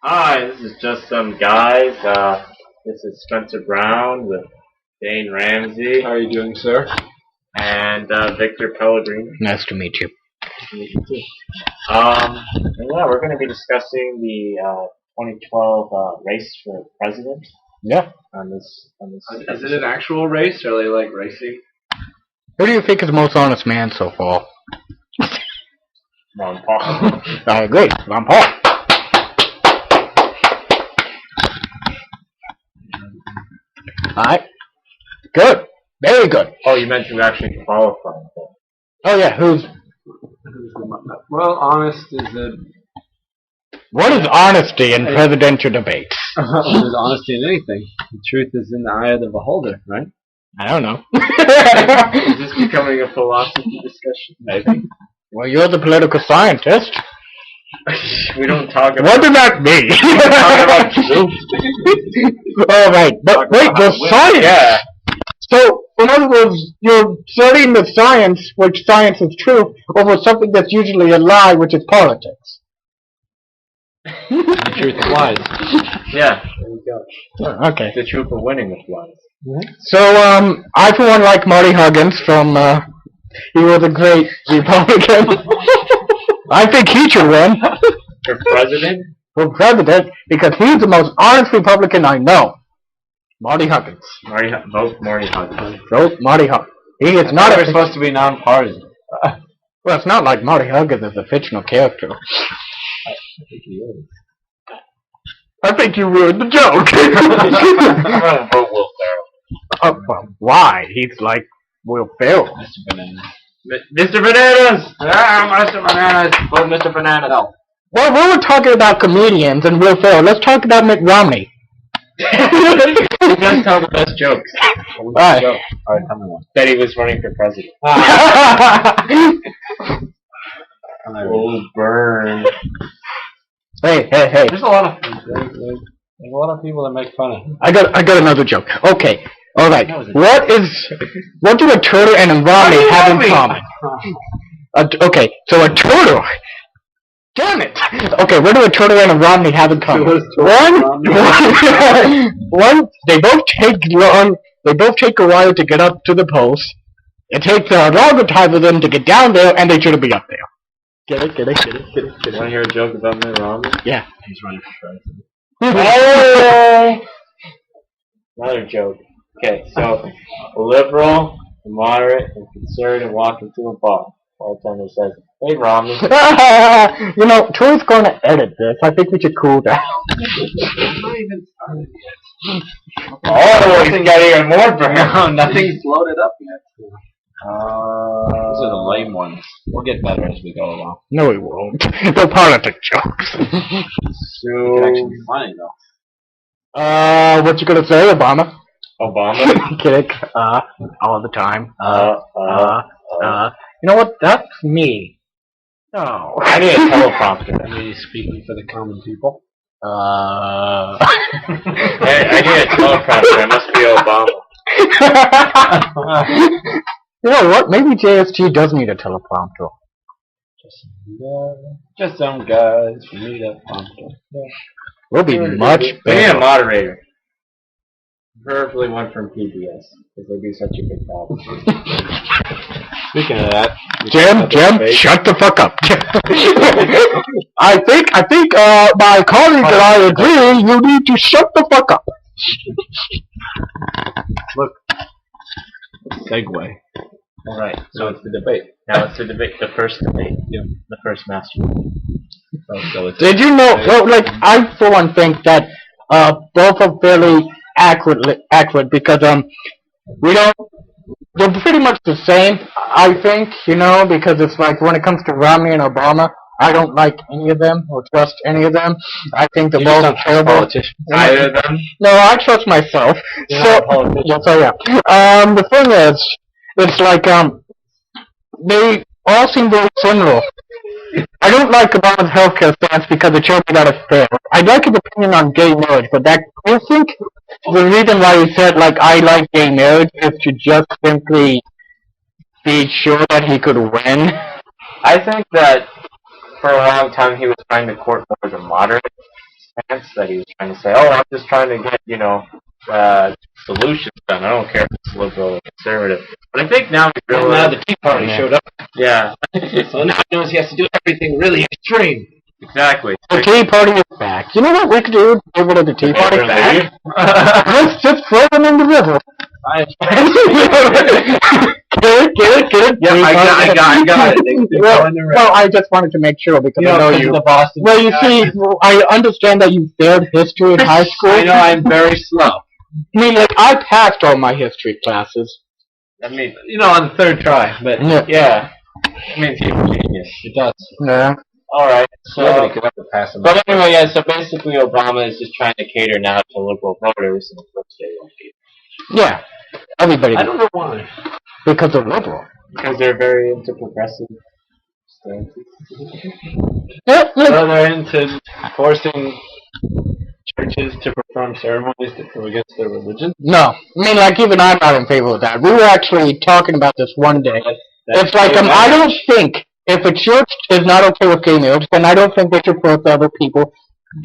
Hi, this is just some guys. This is Spencer Brown with Dane Ramsey How are you doing, sir? and Victor Pellegrini. Nice to meet you. Nice to meet you too. And yeah, we're going to be discussing the 2012 race for president Yeah. on this. Is it an actual race, or are they like racing? Who do you think is the most honest man so far? Ron Paul. I agree. Ron Paul. Alright. Good. Very good. Oh, you meant to actually qualify. Oh yeah, who's... Well, honest is a... What is honesty in presidential debates? There's honesty in anything. The truth is in the eye of the beholder, right? I don't know. Is this becoming a philosophy discussion? Maybe. Well, you're the political scientist. We don't talk about. What does that mean? We don't talk about truth. All right, but wait, the science. Yeah. So, in other words, you're studying the science, which science is true, over something that's usually a lie, which is politics. The truth of lies. Yeah. There you go. Oh, okay. The truth of winning with lies. So, I for one like Marty Huggins from, he was a great Republican. I think he should win For president? for president because he's the most honest Republican I know. Marty Huggins. Vote Marty Huggins. Vote Marty Huggins. He is not We're a... supposed to be nonpartisan. Well, it's not like Marty Huggins is a fictional character. I think he is. I think you ruined the joke. I'm gonna vote Will Ferrell. Well, why? He's like Will Ferrell. Mr. Bananas. Mr. Bananas! Ah, Mr. Bananas! Vote Mr. Bananas. No. Well, we were talking about comedians and Will Ferrell. Let's talk about Mitt Romney. He does tell the best jokes. Alright. Alright, tell me one. That he was running for president. Oh, burn. Hey. There's a lot of there's a lot of people that make fun of him. I got another joke. Okay. Alright. What do a turtle and a Romney have in common? Okay, so a turtle. Damn it! Okay, what do a turtle and a Romney have in common? One, they both take a while to get up to the post. It takes a longer time for them to get down there, and they shouldn't be up there. Get it? You want to hear a joke about Mitt Romney? Yeah. He's running for president. Oh! Another joke. Okay, so a liberal, a moderate, and conservative walk into a bar. Bartender says, "Hey, Romney." You know, Troy's going to edit this. I think we should cool down. I'm not even started yet. Oh, he's got even more burn. No, nothing's loaded up yet. Those are the lame ones. We'll get better as we go along. No, we won't. No politic jokes. It can actually be funny though. What you gonna say, Obama? Obama? Kidding. All the time. You know what? That's me. No. I need a teleprompter. I mean, he's speaking for the common people. I need a teleprompter. It must be Obama. You know what? Maybe JSG does need a teleprompter. Just some guys who need a prompter. We'll be much We need a better. moderator. Preferably one from PBS, because they do such a good job. Speaking of that, Jim, shut the fuck up. I think, my colleagues and I agree, you need to shut the fuck up. look, segue. Alright, so it's the debate. Now it's the debate, the first debate. Yeah. The first master. So it's Did you know, well, like, I for one think that, both are fairly accurate because, they're pretty much the same, I think, you know, because it's like when it comes to Romney and Obama, I don't like any of them or trust any of them. I think they're both terrible. Politicians. either of them. No, I trust myself. Yes, I am. The thing is, it's like, they all seem very similar. I don't like Obama's healthcare stance because it shows me that it's fair. I like his opinion on gay marriage, but I think the reason why he said, like, I like gay marriage is to just simply be sure that he could win. I think that for a long time he was trying to court more as a moderate, stance that he was trying to say, oh, I'm just trying to get, solutions done. I don't care if it's liberal or conservative. But I think now we And realize... now the Tea Party showed up. Yeah. So now he knows he has to do everything really extreme. Exactly. The Tea Party is back. You know what we could do? Give it to the Tea Party back. Let's just throw them in the river. Get it. Yeah, I got it. Well, I just wanted to make sure because I know you. The Boston. Well, you see, I understand that you failed history in high school. I know I'm very slow. I mean, like, I passed all my history classes. I mean, on the third try, but yeah. I mean, he's a genius. it does. Yeah. Alright, so... Nobody could ever pass him. But anyway, yeah, so basically Obama is just trying to cater now to liberal voters, and of course they won't be. Yeah. Everybody. I don't know why. Because they're liberal. Because they're very into progressive stances. Yeah, So they're into forcing churches to perform ceremonies that go against their religion. No. I mean, like, even I'm not in favor of that. We were actually talking about this one day. It's like, I don't think if a church is not okay with gay marriage, then I don't think they should force other people.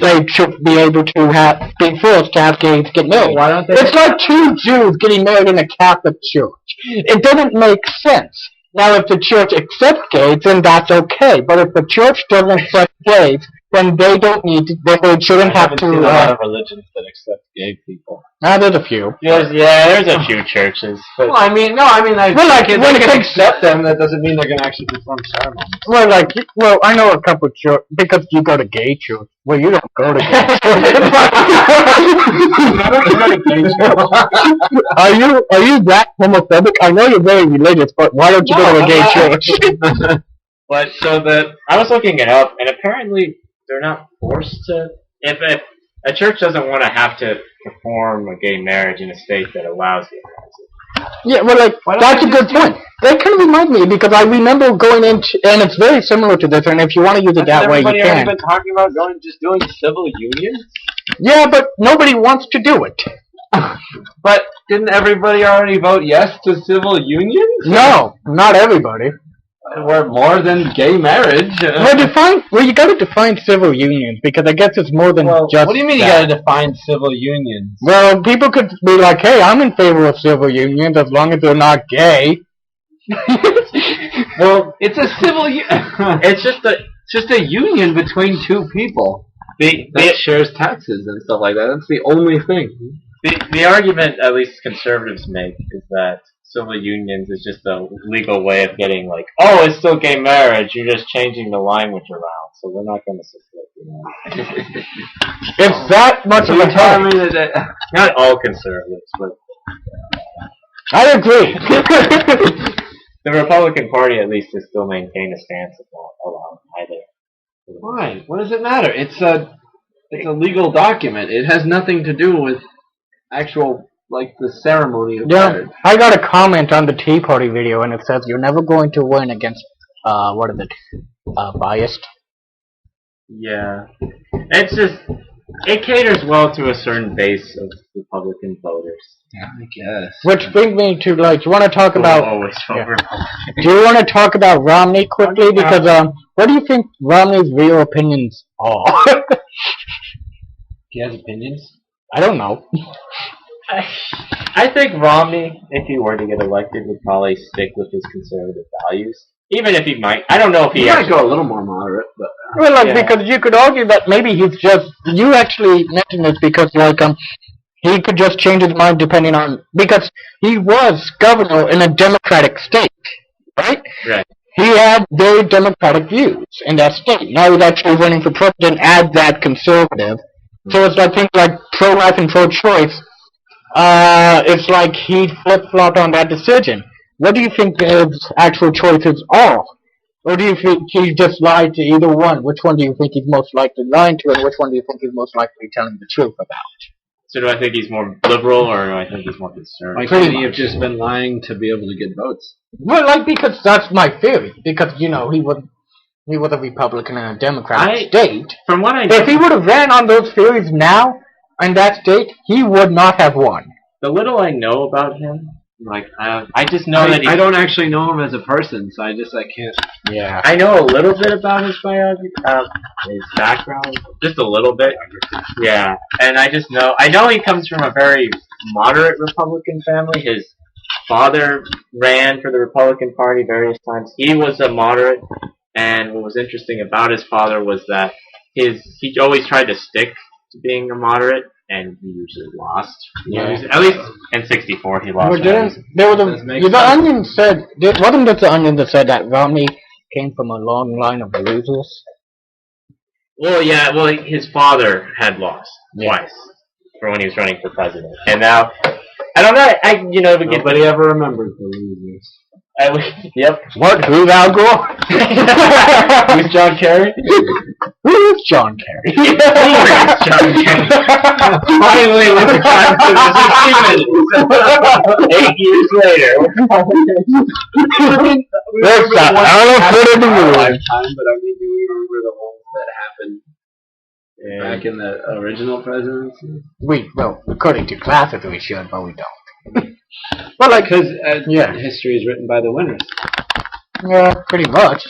They should be able to be forced to have gays get married. Why don't they? It's like two Jews getting married in a Catholic church. It doesn't make sense. Now, if the church accepts gays, then that's okay. But if the church doesn't accept gays, then they don't need to. Then they shouldn't have to. Seen a lot of religions that accept gay people. There's a few. There's a few churches. But Well, I mean, like, Well, like, they when it can comes- accept them. That doesn't mean they're going to actually perform ceremonies. Well, I know a couple church because you go to gay church. Well, you don't go to gay church. Are you that homophobic? I know you're very religious, but why don't you go to a gay church? But so I was looking it up, and apparently they're not forced to. If a church doesn't want to have to perform a gay marriage in a state that allows gay marriage. Yeah, well, like, that's a good point. That kind of reminds me, because I remember going into, and it's very similar to this, and if you want to use it that way, you Everybody can. already been talking about just doing civil unions? Yeah, but nobody wants to do it. But didn't everybody already vote yes to civil unions? No, not everybody. We're more than gay marriage. Well, you gotta define civil unions, because I guess it's more than just what do you mean that. you gotta define civil unions? Well, people could be like, hey, I'm in favor of civil unions as long as they're not gay. Well, it's a civil it's just a union between two people that shares taxes and stuff like that. That's the only thing. The argument, at least conservatives make, is that civil unions is just a legal way of getting like, oh, it's still gay marriage. You're just changing the language around, so we're not going to support it. It's that much of a headache. Not all conservatives, but I agree. the Republican Party at least has still maintained a stance of not allowing either. Why? What does it matter? It's a legal document. It has nothing to do with actual, like, the ceremony of marriage. I got a comment on the Tea Party video, and it says, you're never going to win against, what is it, biased? Yeah. It's just, it caters well to a certain base of Republican voters. Yeah, I guess. Which brings me to, like, do you want to talk about... Always vote Republican. Do you want to talk about Romney quickly? Because, what do you think Romney's real opinions are? He has opinions? I don't know. I think Romney, if he were to get elected, would probably stick with his conservative values. Even if he might. I don't know if he might go a little more moderate, but... Well, like, because you could argue that maybe he's just... You actually mentioned this because, like, he could just change his mind depending on... Because he was governor in a Democratic state, right? Right. He had very Democratic views in that state. Now he's actually running for president as that conservative. So it's like things like pro-life and pro-choice. It's like he flip-flopped on that decision. What do you think his actual choices are? Or do you think he just lied to either one? Which one do you think he's most likely lying to, and which one do you think he's most likely telling the truth about? So do I think he's more liberal, or do I think he's more conservative? Like, could he have just been lying to be able to get votes? Well, like, because that's my theory. Because, you know, he was a Republican in a Democratic state. From what I know, if he would have ran on those theories now, in that state, he would not have won. The little I know about him, Like, I just know that I don't actually know him as a person, so I can't. Yeah. I know a little bit about his biography, his background, just a little bit. Yeah, and I know he comes from a very moderate Republican family. His father ran for the Republican Party various times. He was a moderate, and what was interesting about his father was that he always tried to stick to being a moderate, and he usually lost. Yeah. At least in '64 he lost. But the Onion said, wasn't it the Onion that said that Romney came from a long line of losers? Well, yeah, his father had lost twice for when he was running for president. And now, I don't know, Nobody ever remembers the losers. Yep. What? Who's Al Gore? Who's John Kerry? Who's John Kerry? Who is John Kerry? Finally, with the conversation, 8 years later. I don't know what it is. Lifetime, but I mean, do we remember the ones that happened back in the original presidency? Well, according to classes we should, but we don't. Well, like, because history is written by the winners. Yeah, pretty much.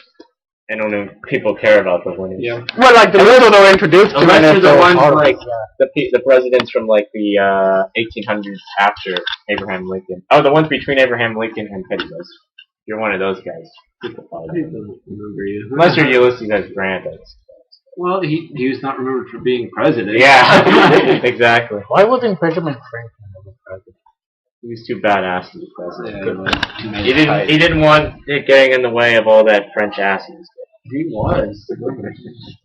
I don't know. People care about the winners. Yeah. Well, like the little they're introduced to, the rest of the ones like the presidents from like the 1800s after Abraham Lincoln. Oh, the ones between Abraham Lincoln and Teddy Roosevelt. You're one of those guys. People probably don't remember you. Unless you're Ulysses S. Grant. Well, he was not remembered for being president. Yeah, exactly. Why wasn't Benjamin Franklin ever president? He was too badass to be president. Yeah, he didn't want it getting in the way of all that French ass he was getting. He was.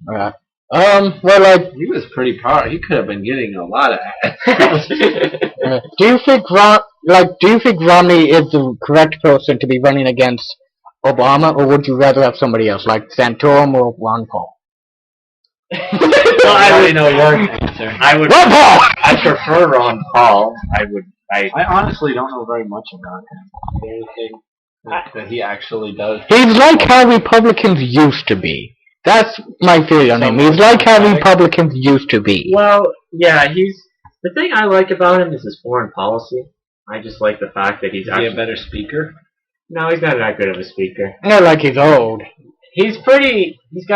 Alright. Well, like he was pretty powerful. He could have been getting a lot of ass. do you think Romney is the correct person to be running against Obama, or would you rather have somebody else, like Santorum or Ron Paul? Well, I already know your answer. Ron Paul! I prefer Ron Paul. I honestly don't know very much about him. Anything that he actually does. He's like how Republicans used to be. That's my theory on him. He's like how Republicans used to be. Well, yeah, the thing I like about him is his foreign policy. I just like the fact that he's actually a better speaker. No, he's not that good of a speaker. Not like he's old. He's got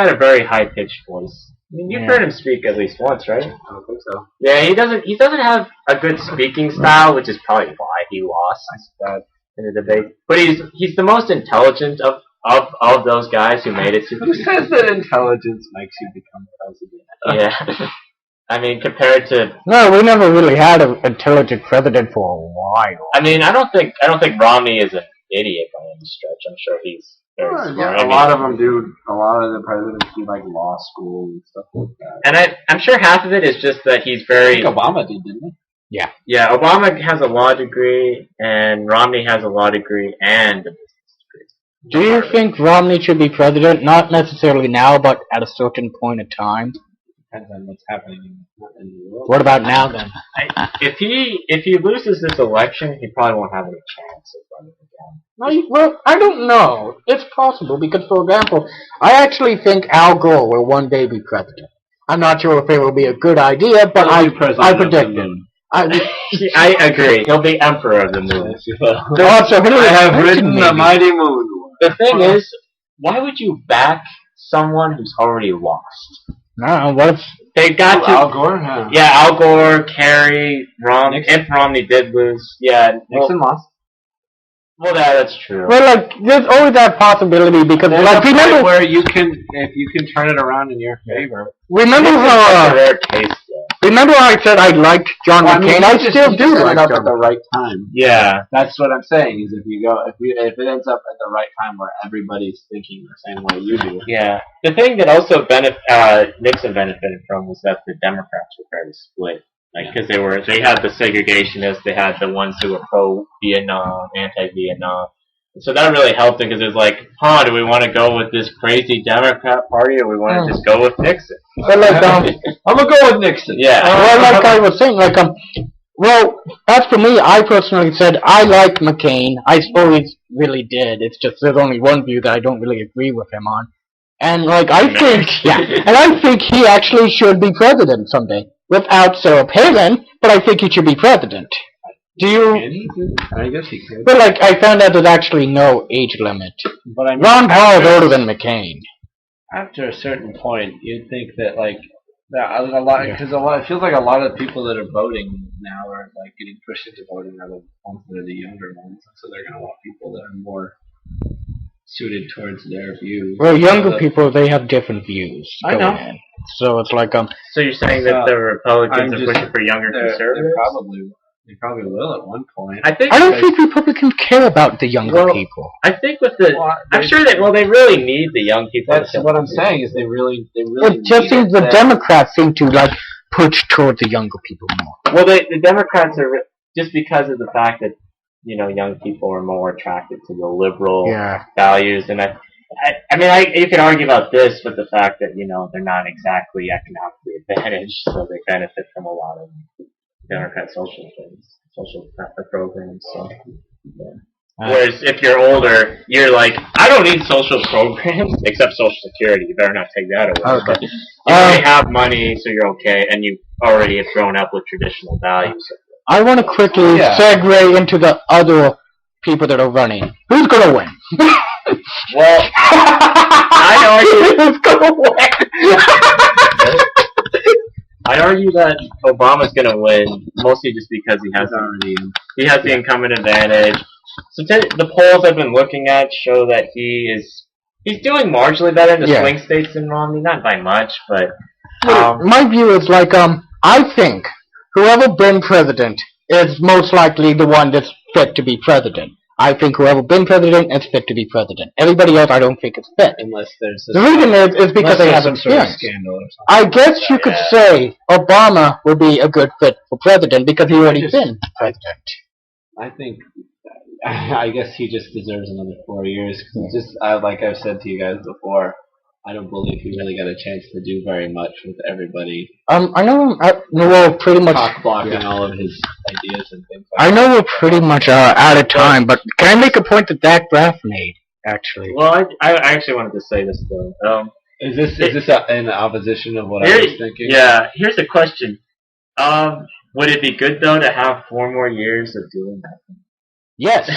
a very high pitched voice. I mean, you've heard him speak at least once, right? I don't think so. Yeah, he doesn't have a good speaking style, which is probably why he lost in the debate. But he's the most intelligent of those guys who made it to. Who says that intelligence makes you become president? Yeah. I mean, compared to no, we never really had an intelligent president for a while. I mean, I don't think Romney is an idiot by any stretch. I'm sure he's very smart. Yeah, a lot of them do. A lot of the presidents do like law school and stuff like that. And I'm sure half of it is just that he's very. I think Obama did, didn't he? Yeah. Yeah, Obama has a law degree, and Romney has a law degree and a business degree. Do you think Romney should be president? Not necessarily now, but at a certain point in time. Depends on what's happening in the world. What about now then? If he loses this election, he probably won't have any chance of running again. Well, I don't know. It's possible because, for example, I actually think Al Gore will one day be president. I'm not sure if it will be a good idea, but I predict it. I agree. He'll be emperor of the moon. I have ridden the mighty moon. The thing is, why would you back someone who's already lost? No, what? They got to Al Gore. Huh? Yeah, Al Gore, Kerry, Romney. If Romney did lose, yeah, Nixon lost. Well, that's true. Well, like, there's always that possibility because, there's like, remember where if you can turn it around in your favor. Remember how? Remember how I said I liked John McCain? I still do like up at the right time. Yeah, that's what I'm saying. Is if it ends up at the right time where everybody's thinking the same way you do. Yeah. The thing that also Nixon benefited from was that the Democrats were very split. Like, because they had the segregationists, they had the ones who were pro-Vietnam, anti-Vietnam. So that really helped them because it was like, do we want to go with this crazy Democrat party or we want to just go with Nixon? But like, I'm gonna go with Nixon. Yeah. Well, like I was saying, like, well, as for me, I personally said I like McCain. I suppose he really did. It's just there's only one view that I don't really agree with him on. And like, I think he actually should be president someday. Without Sarah Palin, but I think he should be president. Do you? Can he do that? I guess he could. But like, I found out there's actually no age limit. But I mean, Ron Paul is older than McCain. after a certain point, you'd think that like that a lot because it feels like a lot of people that are voting now are like getting pushed into voting are the ones that are the younger ones, so they're gonna want people that are more suited towards their views. Well, younger people, they have different views. I know. In. So it's like So you're saying that the Republicans are just- pushing for younger conservatives? They probably will at one point. I think. I don't think Republicans care about the younger people. I think with the. Well, I'm sure that. Well, they really need the young people. That's what I'm saying. Is they really. It just need seems the that- Democrats seem to like push towards the younger people more. Well, the Democrats are just because of the fact that young people are more attracted to the liberal Yeah. values, and I mean, you can argue about this, but the fact that they're not exactly economically advantaged, so they benefit from a lot of Democrat social things, social programs. So, yeah. Whereas if you're older, you're like, I don't need social programs except Social Security. You better not take that away. Okay. But you already have money, so you're okay, and you already have grown up with traditional values. I want to quickly segue into the other people that are running. Who's gonna win? Well, I argue who's gonna win. I argue that Obama's going to win, mostly just because he has the incumbent advantage. So the polls I've been looking at show that he's doing marginally better in the swing states than Romney, not by much, but my view is like I think whoever been president is most likely the one that's fit to be president. I think whoever been president is fit to be president. Everybody else, I don't think is fit. Unless there's the reason is because they have some sort of experience. scandal or something. I guess you could say Obama would be a good fit for president because he already been president. I think, I guess he just deserves another 4 years. Cause like I've said to you guys before, I don't believe he really got a chance to do very much with everybody. I know. Well, pretty much Cock blocking all of his ideas and things. I know we're pretty much out of time, but can I make a point that Dak Braff made? Actually, well, I actually wanted to say this though. Is this in opposition of what I was thinking? Yeah. Here's a question. Would it be good though to have 4 more years of doing that? yes,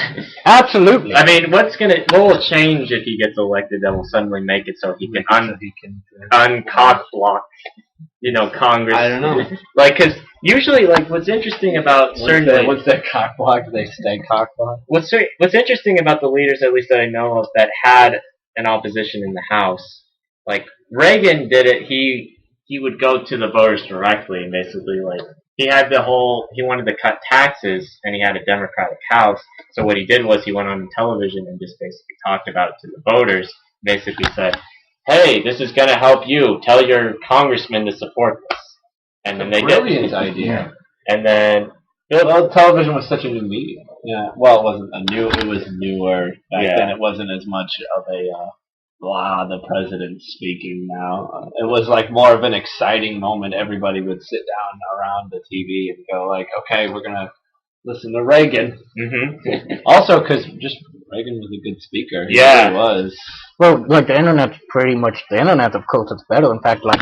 absolutely. I mean, what will change if he gets elected that will suddenly make it so he can uncock block, Congress? I don't know. Like, because usually, like, what's interesting about What's that cock block? They stay cock block? What's interesting about the leaders, at least that I know of, that had an opposition in the House, like Reagan did it. He would go to the voters directly and basically like. He wanted to cut taxes, and he had a Democratic House. So what he did was he went on television and just basically talked about it to the voters. Basically said, "Hey, this is going to help you. Tell your congressman to support this." And then they did. Brilliant idea. And then television was such a new medium. Yeah. Well, it wasn't it was newer back then. It wasn't as much of a the president's speaking now. It was like more of an exciting moment. Everybody would sit down around the TV and go like, okay, we're going to listen to Reagan. Mm-hmm. Also, because just Reagan was a good speaker. He really was. Well, like the internet, of course, it's better. In fact, like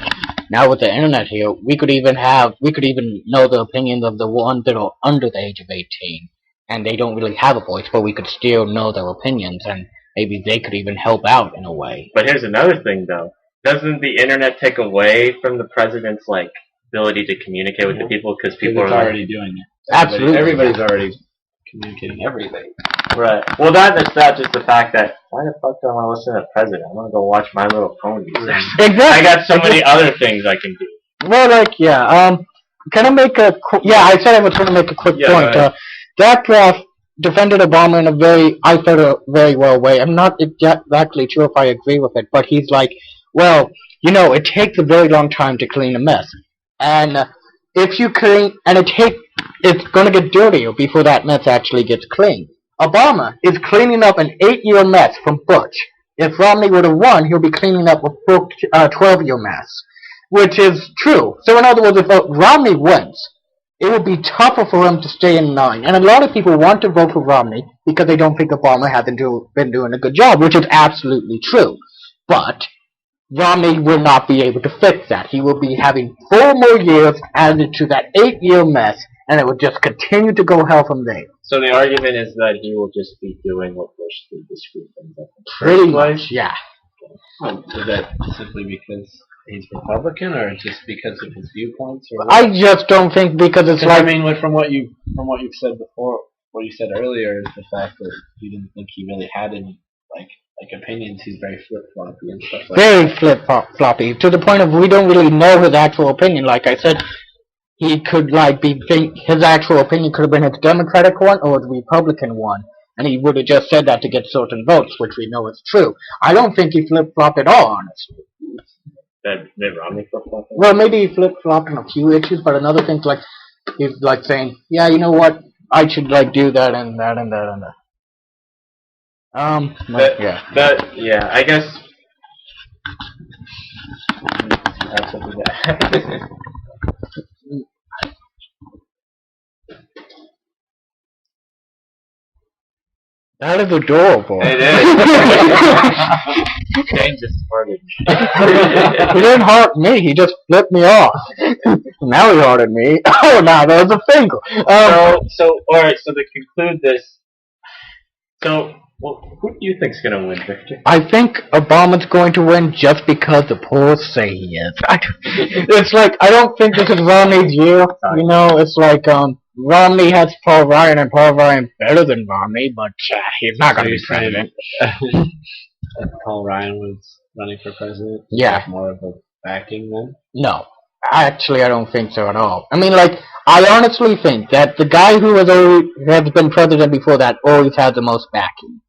now with the internet here, we could even know the opinions of the ones that are under the age of 18, and they don't really have a voice, but we could still know their opinions, and maybe they could even help out in a way. But here's another thing, though. Doesn't the internet take away from the president's like ability to communicate with the people because people are already doing it? Absolutely, everybody's already communicating everything. Right. Well, that's not just the fact that why the fuck do I want to listen to the president? I want to go watch My Little Pony. Exactly. I got so many other things I can do. Well, like can I make a? I said I was going to make a quick point. Dak Braff defended Obama in a very well way. I'm not exactly sure if I agree with it, but he's like, well, it takes a very long time to clean a mess, and if you clean, and it's going to get dirtier before that mess actually gets clean. Obama is cleaning up an 8-year mess from Bush. If Romney would have won, he'll be cleaning up a 12-year mess, which is true. So in other words, if Romney wins, it will be tougher for him to stay in line. And a lot of people want to vote for Romney because they don't think Obama hasn't been doing a good job, which is absolutely true. But Romney will not be able to fix that. He will be having 4 more years added to that 8-year mess, and it would just continue to go hell from there. So the argument is that he will just be doing what Bush did to screw things up. Pretty much, yeah. Is that simply because he's Republican, or just because of his viewpoints? Or what? I just don't think because it's like. I mean, from what you've said before, what you said earlier is the fact that you didn't think he really had any like opinions. He's very flip floppy and stuff like Very that. flip floppy to the point of we don't really know his actual opinion. Like I said, he could his actual opinion could have been his Democratic one or the Republican one, and he would have just said that to get certain votes, which we know is true. I don't think he flip flopped at all, honestly. That Mitt Romney flip flopped. Well, maybe he flip flopped on a few issues, but another thing's like he's like saying, yeah, you know what, I should do that and that and that and that. Yeah, I guess. That's what we got. That is adorable. It is. Dane just farted. He didn't heart me, he just flipped me off. Now he hearted me. Oh, now there's a finger. Alright, so to conclude this, who do you think's gonna win, Victor? I think Obama's going to win just because the polls say he is. It's like, I don't think this is Romney's year. You know, it's like, Romney has Paul Ryan, and Paul Ryan's better than Romney, but he's not going to be president. Paul Ryan was running for president? Yeah. More of a backing then? No. Actually, I don't think so at all. I mean, like, I honestly think that the guy who has been president before that always had the most backing.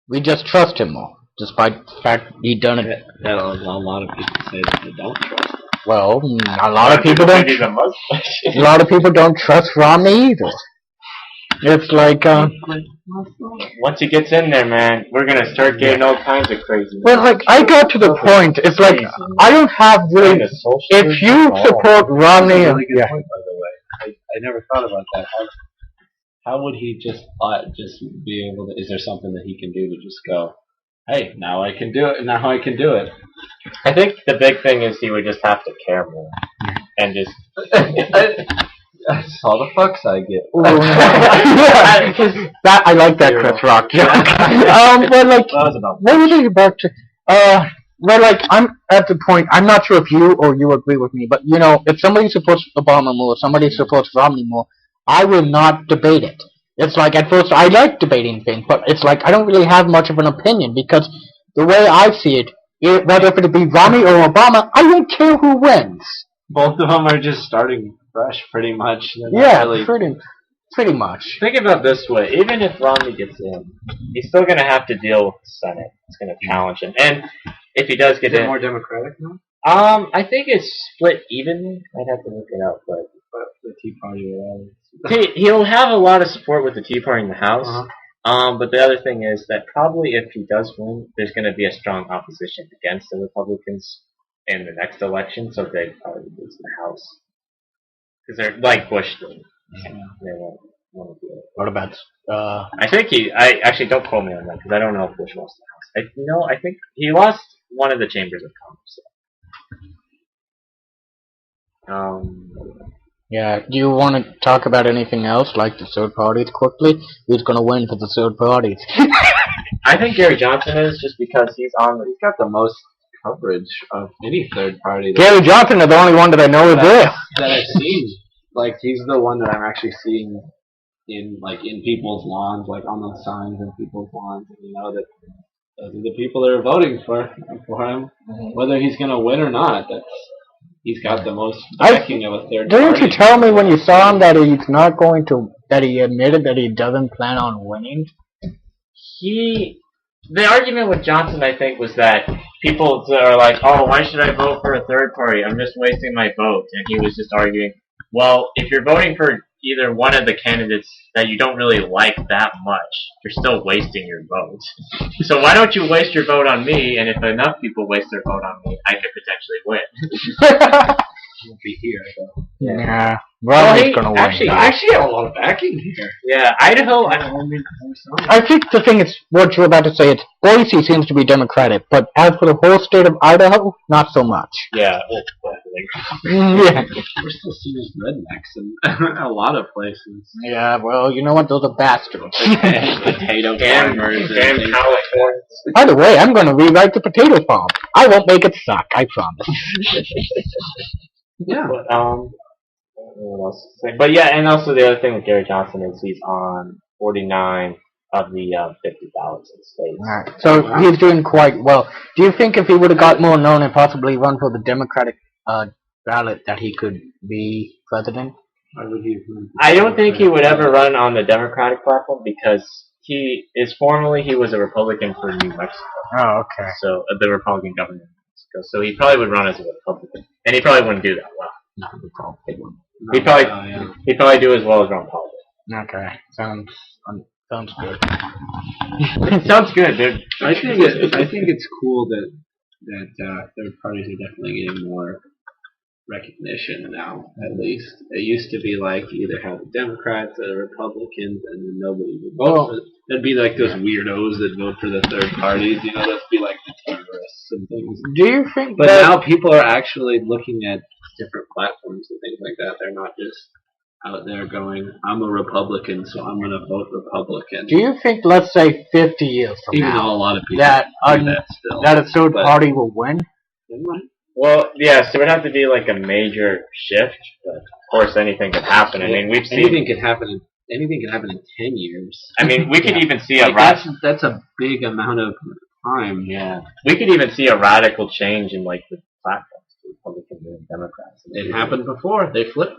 We just trust him more, despite the fact he done it. A lot of people say that they don't trust him. Well, a lot of people don't. A lot of people don't trust Romney either. It's like, once he gets in there, man, we're gonna start getting all kinds of crazy. Well, like, I got to the point. It's like I don't have really. If you support Romney, that's a really good point, by the way. I never thought about that. How would he just be able to? Is there something that he can do to just go, hey, now I can do it. Now I can do it. I think the big thing is he would just have to care more and just. That's all the fucks I get. That I like that Chris Rock joke. But like, what was I about to? Well, like, I'm at the point. I'm not sure if you agree with me, but you know, if somebody supports Obama more, somebody supports Romney more, I will not debate it. It's like, at first I like debating things, but it's like I don't really have much of an opinion because the way I see it, whether it be Romney or Obama, I don't care who wins. Both of them are just starting fresh, pretty much. Yeah, pretty much. Think about it this way: even if Romney gets in, he's still going to have to deal with the Senate. It's going to challenge him, and if he does get in, more Democratic now? I think it's split evenly. I'd have to look it up, but the Tea Party will. He'll have a lot of support with the Tea Party in the House. But the other thing is that probably if he does win, there's going to be a strong opposition against the Republicans in the next election, so they'd probably lose the House. Because they're like Bush did. They won't want to do it. What about? I think I actually don't quote me on that because I don't know if Bush lost the House. I think he lost one of the chambers of Congress. Yeah. Do you want to talk about anything else, like the third parties, quickly? Who's going to win for the third parties? I think Gary Johnson is, just because he's got the most coverage of any third party. Gary Johnson is the only one that I know is there. That I've seen. Like, he's the one that I'm actually seeing in people's lawns, like on those signs in people's lawns, and you know that those are the people that are voting for him, whether he's going to win or not. He's got the most backing of a third party. Didn't you tell me when you saw him that he's not going to? That he admitted that he doesn't plan on winning? The argument with Johnson, I think, was that people are like, oh, why should I vote for a third party? I'm just wasting my vote. And he was just arguing, well, if you're voting for either one of the candidates that you don't really like that much, you're still wasting your vote. So why don't you waste your vote on me, and if enough people waste their vote on me, I could potentially win. Won't be here, though. Yeah. Romney's going to win. Actually have a lot of backing here. Yeah, Idaho. I think the thing is, what you're about to say, Boise seems to be Democratic, but as for the whole state of Idaho, not so much. Yeah. Yeah. We're still seen as rednecks in a lot of places. Yeah, well, you know what? Those are bastards. Potato farmers. Damn California. By the way, I'm going to rewrite the potato farm. I won't make it suck, I promise. Yeah. But, what else to say? But yeah, and also the other thing with Gary Johnson is he's on 49 of the 50 ballots in states. Alright, so he's doing quite well. Do you think if he would have got more known and possibly run for the Democratic ballot that he could be president? I don't think he would ever run on the Democratic platform because he was a Republican for New Mexico. Oh, okay. So the Republican governor of New Mexico. So he probably would run as a Republican, and he probably wouldn't do that well. No, the Republican one. He'd probably do as well as Ron Paul did. Okay, sounds good. Sounds good, dude. I think it's cool that third parties are definitely getting more recognition now. At least it used to be like you either have the Democrats or the Republicans, and then nobody would vote. There'd be like those weirdos that vote for the third parties. You know, that'd be like the terrorists and things. Do you think? But now people are actually looking at different platforms and things like that. They're not just out there going, I'm a Republican, so I'm going to vote Republican. Do you think, let's say, 50 years from Even now, though a lot of people that do that still. that a third party will win? Well, yeah, so it would have to be like a major shift, but of course anything could happen. I mean, we've seen anything can happen in 10 years. I mean, we could even see that's a big amount of time. Yeah, we could even see a radical change in like the platforms, Republicans and Democrats. It happened before. They flipped.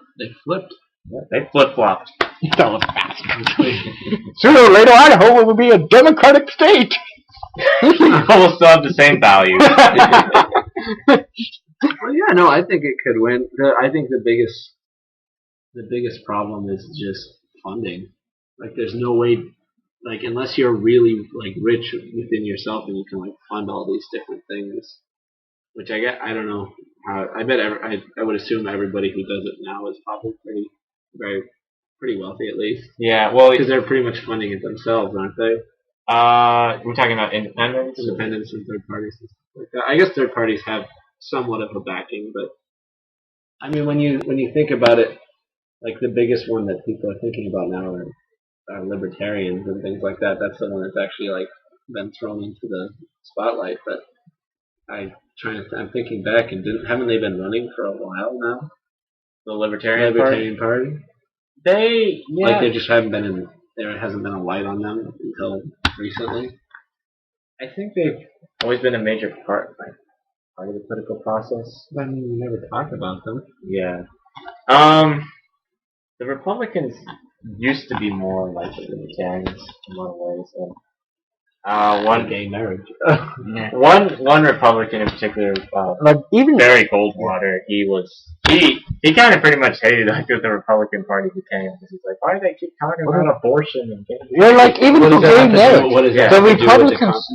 Yeah, they flip-flopped. Those bastards. Sooner or later, Idaho will be a Democratic state. We'll still have the same value. Well, yeah, no, I think it could win. I think the biggest problem is just funding. Like, there's no way, like, unless you're really like rich within yourself and you can like fund all these different things. Which I don't know how. I bet I would assume everybody who does it now is probably pretty wealthy at least. Yeah, well, because they're pretty much funding it themselves, aren't they? We're talking about independents and third parties and stuff like that. I guess third parties have somewhat of a backing, but I mean, when you think about it, like the biggest one that people are thinking about now are libertarians and things like that. That's the one that's actually like been thrown into the spotlight. But I'm thinking back, and haven't they been running for a while now? The Libertarian Party? Like they just haven't been there hasn't been a light on them until recently. I think they've always been a major part of the political process. I mean, we never talk about them. Yeah. The Republicans used to be more like the Libertarians in a lot of ways. One gay marriage. One Republican in particular, like even Barry Goldwater, he kind of pretty much hated like the Republican Party became because he's like, why do they keep talking about abortion and gay? Well, like even for gay marriage, the Republicans.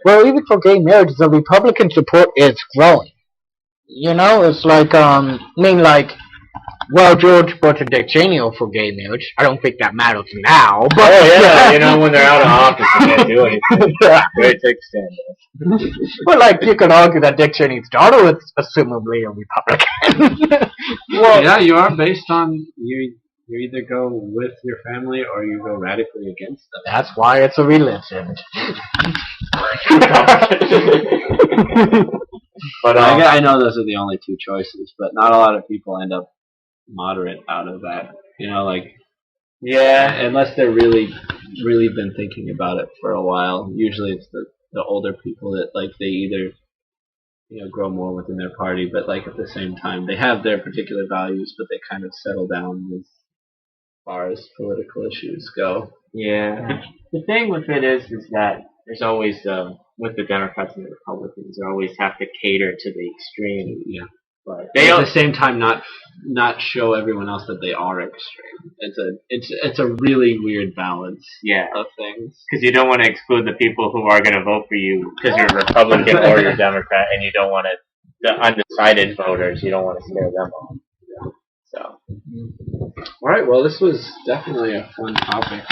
Well, even for gay marriage, the Republican support is growing. You know, it's like well, George Bush and Dick Cheney are for gay marriage. I don't think that matters now. But you know, when they're out of office, they can't do anything. They take a stand. Well, like you could argue that Dick Cheney's daughter was assumably a Republican. Well, yeah, you are based on you either go with your family or you go radically against them. That's why it's a religion. But I know those are the only two choices, but not a lot of people end up moderate out of that. You know, like unless they're really been thinking about it for a while. Usually it's the older people that like they either grow more within their party, but like at the same time they have their particular values, but they kind of settle down as far as political issues go. Yeah. The thing with it is that there's always with the Democrats and the Republicans, they always have to cater to the extreme. Yeah. But they at the same time not show everyone else that they are extreme. It's a really weird balance of things. Because you don't want to exclude the people who are going to vote for you because you're a Republican or you're a Democrat, and you don't want the undecided voters. You don't want to scare them off. Yeah. So. All right. Well, this was definitely a fun topic.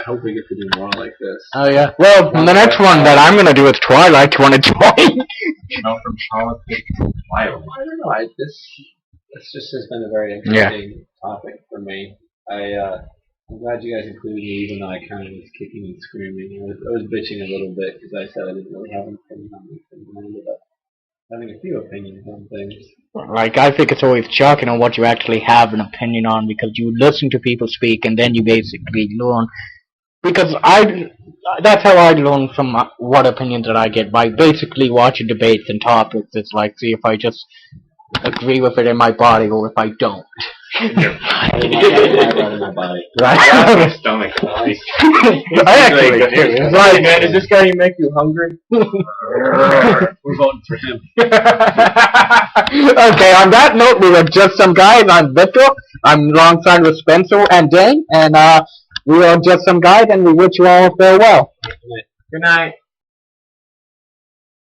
I hope we get to do more like this. Oh yeah. Well, the next one that I'm gonna do is Twilight. You wanna join? No, from politics to Twilight. I don't know. This just has been a very interesting topic for me. I'm glad you guys included me, even though I kind of was kicking and screaming. I was bitching a little bit because I said I didn't really have an opinion on these things, and I ended up having a few opinions on things. Like, I think it's always shocking on what you actually have an opinion on, because you listen to people speak and then you basically learn. Because that's how I learn from what opinions that I get, by basically watching debates and topics. It's like, see if I just agree with it in my body or if I don't. Right? My stomach. It's like, man, does this guy make you hungry? We're voting for him. Okay, on that note, we were Just Some Guys. I'm Victor. I'm alongside with Spencer and Dane, and we are Just Some Guys, and we wish you all farewell. Good night.